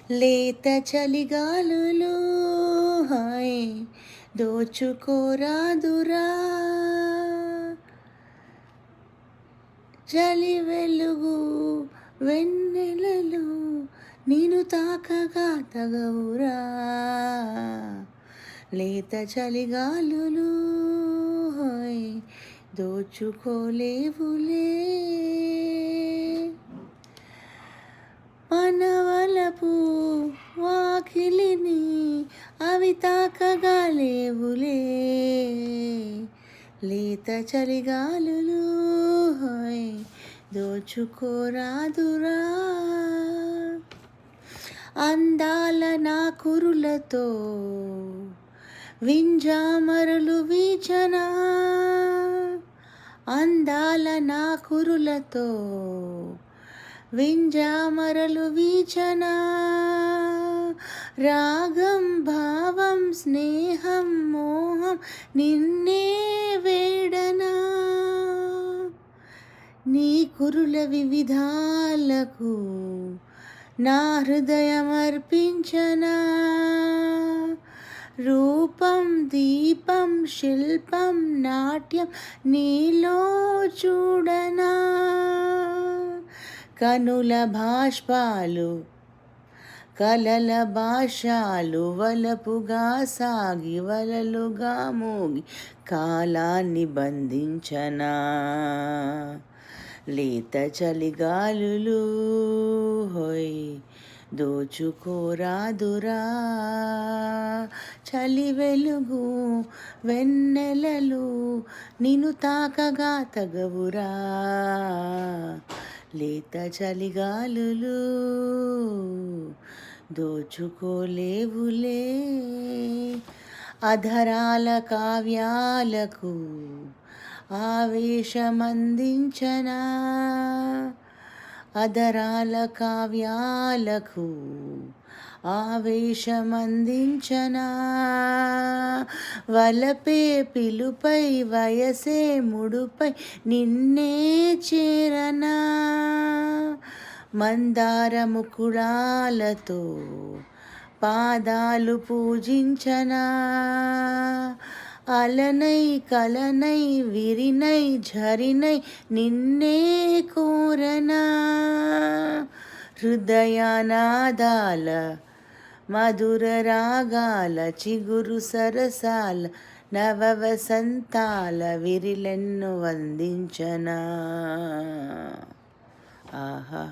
లేత చలిగాలులు హాయ్ దోచుకోరాదురా, చలి వెలుగు వెన్నెలలు నేను తాకగా తగవురా. లేత చలిగాలులు హాయ్ దోచుకోలేవులే, మనవలపు వాకిలిని అవి తాకగా లేవులే. లేత చలిగాలులు హాయ్ దోచుకోరాదురా, అందాల నా కురులతో వింజామరులు వీచనా, అందాల నా కురులతో వింజామరలు వీచనా, రాగం భావం స్నేహం మోహం నిన్నే వేడనా, నీ కురుల వివిధాలకు నా హృదయం అర్పించనా, రూపం దీపం శిల్పం నాట్యం నీలో చూడనా, కనుల భాష్పాలు కలల భాషాలు వలపుగా సాగి వలలుగా మోగి కాలాన్ని బంధించనా. లేత చలిగాలులు హోయ్ దోచుకోరాదురా, చలి వెలుగు వెన్నెలలు నిన్ను తాకగా తగవురా. లేత చలిగాలులు దోచుకోలేవులే, అధరాల కావ్యాలకు ఆవేశమందించనా, అధరాల కావ్యాలకు ఆవేశమందించనా, వలపే పిలుపై వయసే ముడుపై నిన్నే చేరనా, మందార ముకుళాలతో పాదాలు పూజించనా, అలనై కలనై విరినై ఝరినై నిన్నే కోరనా, హృదయనాదాల మధుర రాగాల చిగురు సరసాల నవ వసంతాల విరిలెన్ను వందించనా. ఆహా